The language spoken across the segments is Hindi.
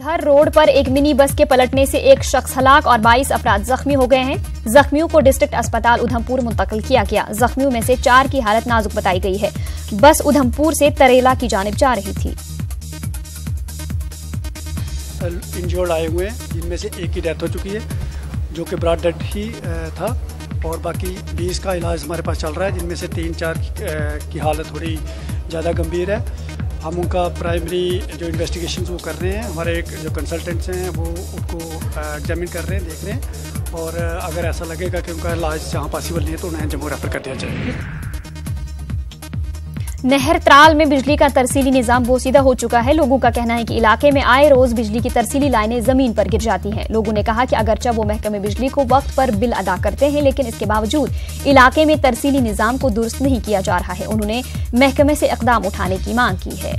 उधर रोड पर एक मिनी बस के पलटने से एक शख्स हलाक और 22 अफराद जख्मी हो गए हैं। जख्मियों को डिस्ट्रिक्ट अस्पताल उधमपुर मुंतकिल किया गया। जख्मियों में से 4 की हालत नाजुक बताई गई है। बस उधमपुर से तरेला की जानिब जा रही थी। इंजर्ड आए हुए हैं, जिनमें से एक की डेथ हो चुकी है जो कि ब्रॉड डेड ही था, और बाकी 20 का इलाज हमारे पास चल रहा है, जिनमें से 3-4 की हालत थोड़ी ज़्यादा गंभीर है। हम उनका प्राइमरी जो इन्वेस्टिगेशन वो कर रहे हैं, हमारे एक जो कंसल्टेंट्स हैं वो उनको एग्जामिन कर रहे हैं, देख रहे हैं, और अगर ऐसा लगेगा कि उनका इलाज जहाँ पॉसिबल नहीं है तो उन्हें जम्मू रेफर कर दिया जाएगा। नहर त्राल में बिजली का तरसीली निजाम बोसीदा हो चुका है। लोगों का कहना है कि इलाके में आए रोज बिजली की तरसीली लाइनें जमीन पर गिर जाती हैं। लोगों ने कहा कि अगरचे वो महकमे बिजली को वक्त पर बिल अदा करते हैं, लेकिन इसके बावजूद इलाके में तरसीली निजाम को दुरुस्त नहीं किया जा रहा है। उन्होंने महकमे से इकदाम उठाने की मांग की है।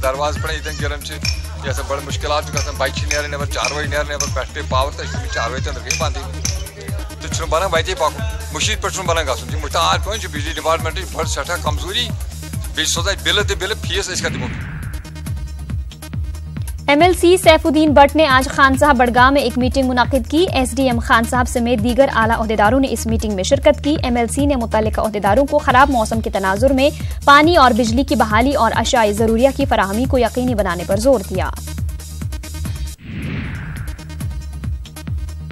दरवाज पे गिरन बड़े मुश्किल बाइक नेर 4 बजे नेर पे पावर 4 बजे अंदर बांधी तो बना वैसे पाक मुशीद पे बना गन मुतार पे बिजली डिपार्टमेंट बड़ सठा कमजोरी सोचा बिल बिल फीस दिमो। MLC सैफुद्दीन भट्ट ने आज खान साहब बड़गांव में एक मीटिंग मुनाकिद की। SDM खान साहब समेत दीगर आला ओहदेदारों ने इस मीटिंग में शिरकत की। MLC ने मुतल्लिका ओहदेदारों को खराब मौसम के तनाजुर में पानी और बिजली की बहाली और अशाए जरूरिया की फराहमी को यकीनी बनाने पर जोर दिया।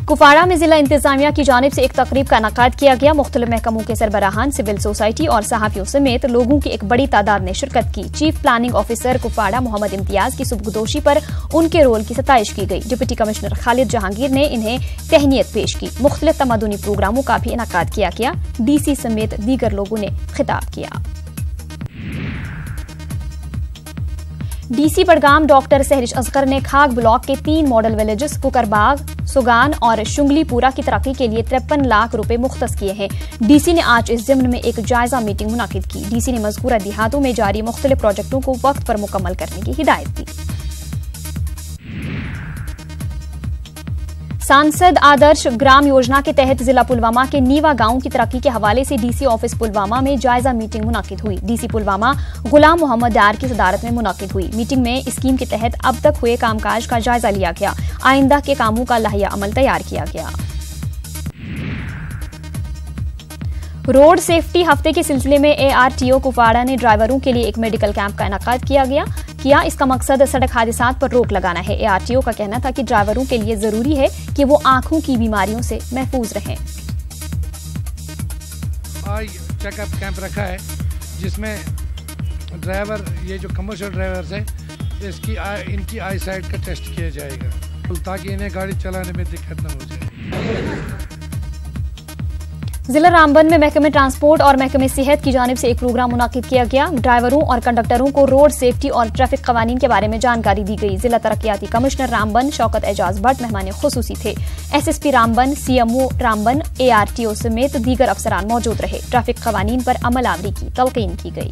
कुपवाड़ा में जिला इंतजामिया की जानिब से एक तकरीब का इनेकाद किया गया। मुख्तलिफ महकमों के सरबराहान, सिविल सोसाइटी और सहाफियों समेत लोगों की एक बड़ी तादाद ने शिरकत की। Chief planning officer Kupwara Mohammad Imtiaz की सुबगदोशी पर उनके रोल की सताइश की गई। डिप्टी कमिश्नर खालिद जहांगीर ने इन्हें तहनीत पेश की। मुख्तलिफ तमदुनी प्रोग्रामों का भी इनेकाद किया गया। DC समेत दीगर लोगों ने खिताब किया। DC बड़गाम डॉक्टर सहरिश असगर ने खाग ब्लॉक के 3 मॉडल विलेजेस कुकरबाग, सुगान और शुंगलीपुरा की तरक्की के लिए 53 लाख रुपए मुख्तस किए हैं। DC ने आज इस ज़िम्न में एक जायजा मीटिंग मुनाकिद की। DC ने मज़कूरा देहातों में जारी मुख्तलिफ प्रोजेक्टों को वक्त पर मुकम्मल करने की हिदायत दी। सांसद आदर्श ग्राम योजना के तहत जिला पुलवामा के नीवा गांव की तरक्की के हवाले से DC ऑफिस पुलवामा में जायजा मीटिंग मुनाकिद हुई। DC पुलवामा गुलाम मोहम्मद डार की सदारत में मुनाकिद हुई। मीटिंग में स्कीम के तहत अब तक हुए कामकाज का जायजा लिया गया। आइंदा के कामों का लाहिया अमल तैयार किया गया। रोड सेफ्टी हफ्ते के सिलसिले में ARTO कुपवाड़ा ने ड्राइवरों के लिए एक मेडिकल कैंप का इनेकाद किया। इसका मकसद सड़क हादसात पर रोक लगाना है। ARTO का कहना था कि ड्राइवरों के लिए जरूरी है कि वो आंखों की बीमारियों से महफूज रहें। आज चेकअप कैंप रखा है जिसमें ड्राइवर, ये जो कमर्शियल ड्राइवर्स हैं, इनकी आई साइट का टेस्ट किया जाएगा ताकि इन्हें गाड़ी चलाने में दिक्कत न हो जाए। जिला रामबन में महकमे ट्रांसपोर्ट और महकमे सेहत की जानिब से एक प्रोग्राम मुनाकिद किया गया। ड्राइवरों और कंडक्टरों को रोड सेफ्टी और ट्रैफिक कवानीन के बारे में जानकारी दी गई। जिला तरक्याती कमिश्नर रामबन शौकत एजाज भट्ट मेहमान खुसूसी थे। SSP Ramban, CMO Ramban, ARTO समेत दीगर अफसरान मौजूद रहे। ट्रैफिक कवानीन पर अमल आवरी की तलकीन की गई।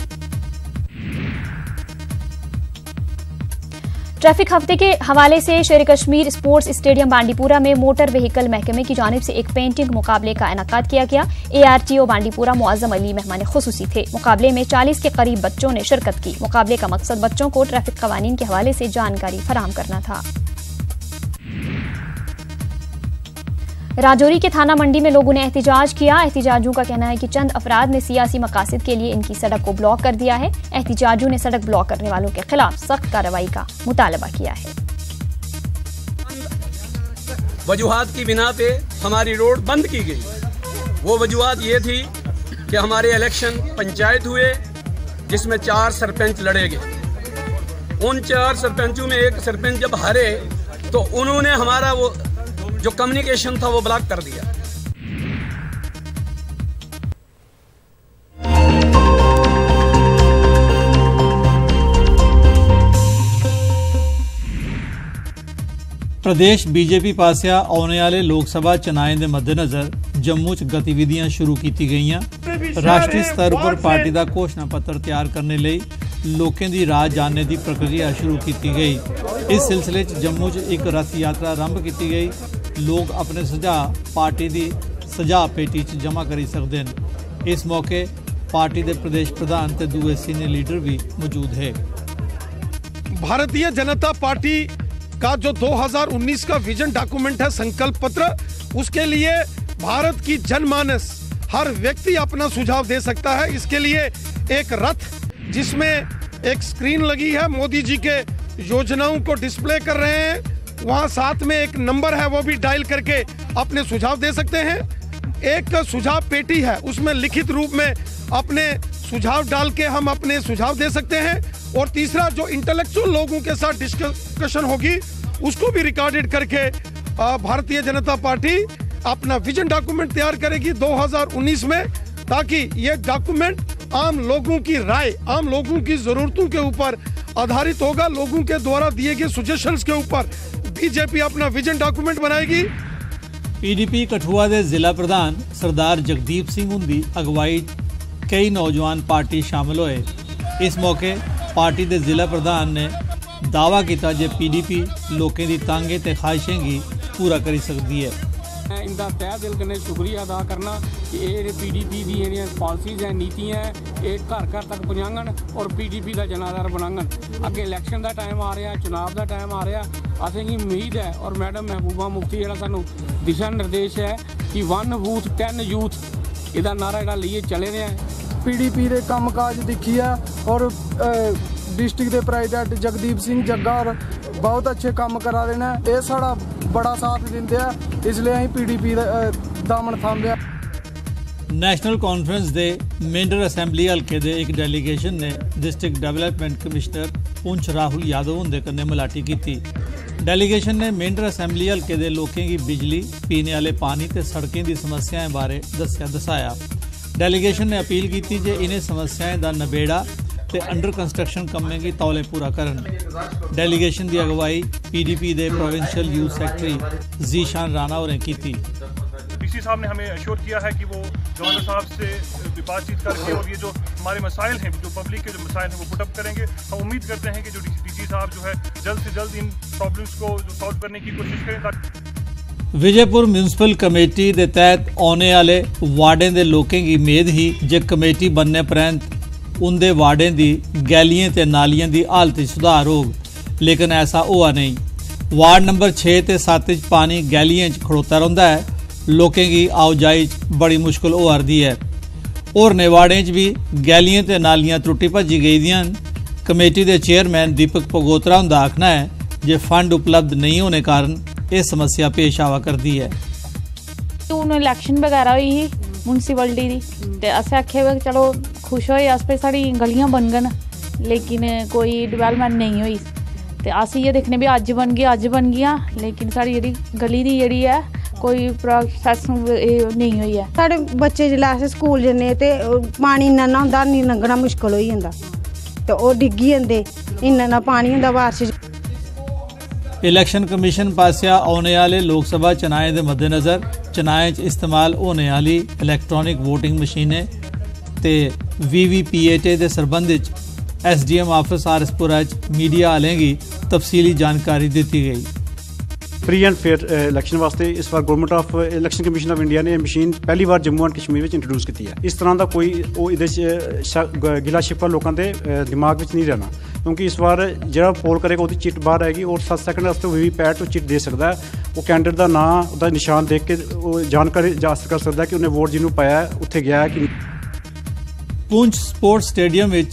ट्रैफिक हफ्ते के हवाले से शेर कश्मीर स्पोर्ट्स स्टेडियम बांडीपुरा में मोटर व्हीकल महकमे की जानिब से एक पेंटिंग मुकाबले का इनेकाद किया गया। ARTO बांडीपुरा मुअज्जम अली मेहमान खुसूसी थे। मुकाबले में 40 के करीब बच्चों ने शिरकत की। मुकाबले का मकसद बच्चों को ट्रैफिक कवानीन के हवाले से जानकारी फराहम करना था। राजौरी के थाना मंडी में लोगों ने एहतिजाज किया। एहतिजाजियों का कहना है कि चंद अफराद ने सियासी मकासद के लिए इनकी सड़क को ब्लॉक कर दिया है। एहतिजाजियों ने सड़क ब्लॉक करने वालों के खिलाफ सख्त कार्रवाई का मुतालबा किया है। वजूहात की बिना पे हमारी रोड बंद की गई। वो वजूहात ये थी कि हमारे इलेक्शन पंचायत हुए जिसमें 4 सरपंच लड़े गए। उन 4 सरपंचों में एक सरपंच जब हारे तो उन्होंने हमारा वो जो कम्युनिकेशन था वो ब्लॉक कर दिया। प्रदेश बीजेपी पासिया आने वाले लोक सभा चुनाएं के मद्देनजर जम्मू च गतिविधियां शुरू की गई। राष्ट्रीय स्तर पर पार्टी का घोषणा पत्र तैयार करने लई लोकें दी राय जानने की प्रक्रिया शुरू की गई। इस सिलसिले जम्मू च एक रथ यात्रा आरंभ की गई। लोग अपने सुझाव पार्टी की सुझाव पेटी च जमा करी सकते हैं। इस मौके पार्टी के प्रदेश प्रधान ते दूसरे सीनियर लीडर भी मौजूद है। भारतीय जनता पार्टी का जो 2019 का विजन डॉक्यूमेंट है, संकल्प पत्र, उसके लिए भारत की जनमानस हर व्यक्ति अपना सुझाव दे सकता है। इसके लिए एक रथ जिसमें एक स्क्रीन लगी है, मोदी जी के योजनाओं को डिस्प्ले कर रहे हैं, वहां साथ में एक नंबर है, वो भी डायल करके अपने सुझाव दे सकते हैं। एक सुझाव पेटी है, उसमें लिखित रूप में अपने सुझाव डाल के हम अपने सुझाव दे सकते हैं। और तीसरा, जो इंटेलेक्चुअल लोगों के साथ डिस्कशन होगी उसको भी रिकॉर्डेड करके भारतीय जनता पार्टी अपना विजन डॉक्यूमेंट तैयार करेगी 2019 में, ताकि ये डॉक्यूमेंट आम लोगों की राय, आम लोगों की जरूरतों के ऊपर आधारित होगा। लोगों के द्वारा दिए गए सजेशंस के ऊपर बीजेपी अपना विजन डॉक्यूमेंट बनाएगी। PDP कठुआ के जिला प्रधान सरदार जगदीप सिंह उन्दी अगवाई कई नौजवान पार्टी शामिल हुए। इस मौके पार्टी के जिला प्रधान ने दावा किया जे PDP लोगों की तांगे ते ख्वाहिशें गी पूरा करी सकती है। मैं इनका तह दिल कन्नै शुक्रिया अदा करना कि ये PDP दी जेहड़ियां पॉलिसीज़ हैं, नीतियां हैं, ये घर घर तक पहुँचाङन और PDP का जनाधार बनाङन। अगे इलैक्शन का टाइम आ रहा, चुनाव का टाइम आ रहा, असेंगी उम्मीद है और मैडम महबूबा मुफ्ती जिहड़ा सानू दिशा निर्देश है कि 1 बूथ 10 यूथ इहदा नारा जिहड़ा लिए चले रहे हैं। PDP के काम काज दिखी है और डिस्ट्रिक्ट के प्रेजिडेंट जगदीप सिंह जग्गा और बहुत अच्छे काम करा रहे हैं। ये साड़ा बड़ा साथ देंगे हैं, इसलिए अं PDP दामन थाम्या। नैशनल कॉन्फ्रेंस के मेंढर असैंबली हल्के के एक डेलीगेशन ने district development commissioner Poonch Rahul Yadav उनके कन्नै मुलाटी की। डेलीगेशन ने मेंढर असैंबली हल्के के लोगों की बिजली, पीने वाले पानी ते सड़कें की समस्याएं बारे दसाया। डेलीगेशन ने अपील की जे इन्हें समस्याएं का नबेड़ा ते अंडर कंस्ट्रक्शन कम्में की तौले पूरा करन। डेलीगेशन की अगवाई PDP के provincial youth secretary Zeeshan Rana होरें की। DC साहब ने हमें अश्योर किया है कि वो गवर्नर साहब से बातचीत करके और ये जो हमारे मसाइल हैं, जो पब्लिक के जो मसाइल हैं, वो पुटअप करेंगे। हम उम्मीद करते हैं कि जो DC साहब जो है जल्द से जल्द इन प्रॉब्लम्स को सॉल्व करने की कोशिश करें। विजयपुर म्यूनसिपल कमेटी के तहत आने वाले वार्डे के लोगों की उम्मीद ही जे कमेटी बनने परैंत उनके वार्डे की गैलियां ते नालियां की हालत सुधार होग, लेकिन ऐसा हुआ नहीं। वार्ड नंबर 6 ते 7 पानी गैलियां खड़ोता रहा है, लोगों की आओजाई बड़ी मुश्किल हो रही है। होरने वार्डे भी गैलियां ते नालियां त्रुटी भजी गई दियां। कमेटी के चेयरमैन दीपक पगोत्रा उनका आखना है जे फंड उपलब्ध नहीं होने कारण ये समस्या पेश आवा करती है। हूँ इलैक्शन वगैरह हुई ही म्यूनसिपैलिटी की, तो असें आखेआ चलो खुश होए अस भाई साड़ी गलियां बनगन, लेकिन कोई डिवेलपमेंट नहीं हुई। तो अस इयै दिक्खने भी अज्ज बन गया, लेकिन साड़ी जेह्ड़ी गली दी जेह्ड़ी है कोई प्रोसैस नहीं हुई है। साढ़े बच्चे जिसलै अस स्कूल जन्ने ते पानी इन्ना होंदा, नहीं लंघना मुश्कल होई जंदा, तो ओह् डिग्गी जंदे, इन्ना पानी होंदा बारिश। इलैक्शन कमीशन पासिया आने वाले लोक सभा चुनाएं के मद्देनज़र चुनाएं इस्तेमाल होने वाली इलैक्ट्रॉनिक वोटिंग मशीनें ते VVPAT के संबंध SDM ऑफिस आरएसपुरा मीडिया आलें की तफसीली जानकारी दी गई। फ्री एंड फेयर इलैक्शन वास्ते इस बार government of election commission of India ने मशीन पहली बार जम्मू एंड कश्मीर में इंट्रोड्यूस की है। इस तरह का कोई गिला शिकवा लोगों के दिमाग में नहीं रहना, क्योंकि इस बार जो पोल करेगा उसकी चिट बाहर आएगी और 7 सेकंड वास्ते VVPAT चिट दे सकता है। वो कैंडिडेट का नाम, उसका निशान देख के जानकारी हासिल कर सकता है कि उन्हें वोट जिन्होंने पाया है उत्थे गया है कि। पुंछ स्पोर्ट्स स्टेडियम में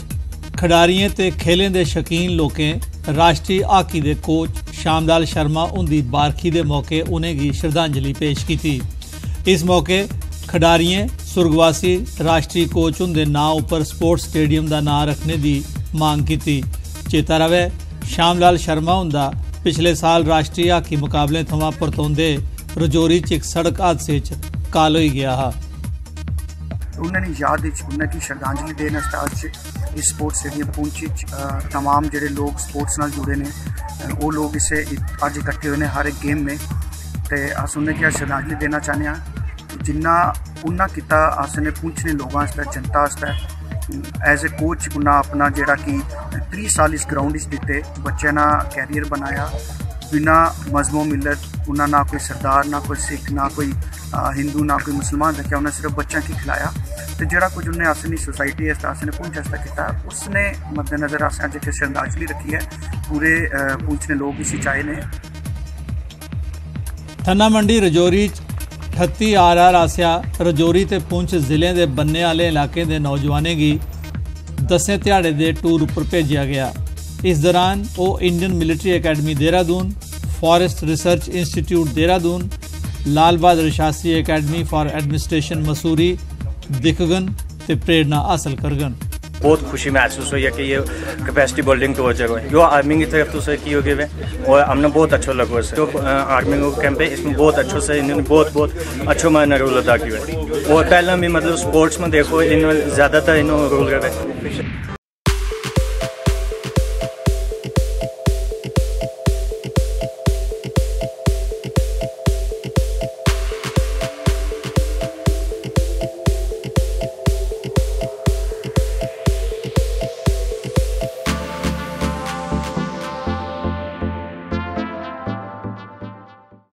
खिडारियों ते खेलें दे शौकीन लोगों राष्ट्रीय हाकी दे कोच श्यामलाल शर्मा उनकी बारखी के मौके उन्हें श्रद्धांजलि पेश की थी। इस मौके खिडारियों सुरगवासी राष्ट्रीय कोच उनके नाम उपर स्पोर्ट्स स्टेडियम का नाम रखने की मांग की थी। चेता रवे श्यामलाल शर्मा उनका पिछले साल राष्ट्रीय हाकी मुकाबले थमां परतोंदे रजौरी च एक सड़क हादसे काल हो गया हा। उन्होंने याद उन्हें श्रद्धांजलि देने अज इस स्पोर्ट्स स्टेडियम पुंछ तमाम जोड़े लोग स्पोर्ट्स नाल जुड़े ने वो लोग इसे अज इकट्ठे हुए हैं हर एक गेम में, तो अस उन्हें क्या श्रद्धांजलि देना चाहते हैं। जिन्ना उन्ना किता असने पुंछ ने लोगों जनता एज ए कोच उन्हें अपना जोड़ा कि 30 साल इस ग्राउंड दिते, बच्चे ना कैरियर बनाया बिना मजहबों मिलत उन्हें ना कोई सरदार ना कोई सिख ना कोई हिंदू ना कोई मुसलमान रखा, उन्हें सिर्फ बच्चों की खिलाया। तो जोड़ा कुछ उन्हें असनी सोसाइटी असने पुंछ आस्ता किया उसने मद्देनज़र असें अज एक श्रद्धांजलि रखी है। पूरे पुंछ ने लोग इसी चाहे ने। थन्ना मंडी रजौरी 38 RR आसिया रजौरी ते पुंछ जिले के बन्ने वाले इलाके के नौजवानों की 10 ध्याड़े के टूर पर भेजा गया। इस दौरान वो Indian military academy Dehradun, forest research institute Dehradun, Lal Bahadur Shastri academy for administration Mussoorie दिखगन ते प्रेरणा हासिल करगन। बहुत खुशी महसूस हुई है कि ये कैपेसिटी बिल्डिंग टूर जो है जो आर्मी की तरफ से की होगी और हमने बहुत अच्छा लगा जो आर्मी का कैंप है इसमें बहुत अच्छे से इन्होंने बहुत अच्छा मैंने रोल अदा किया है। और पहले भी मतलब स्पोर्ट्स में देखो इन्होंने ज़्यादातर इन्होंने रोल करे।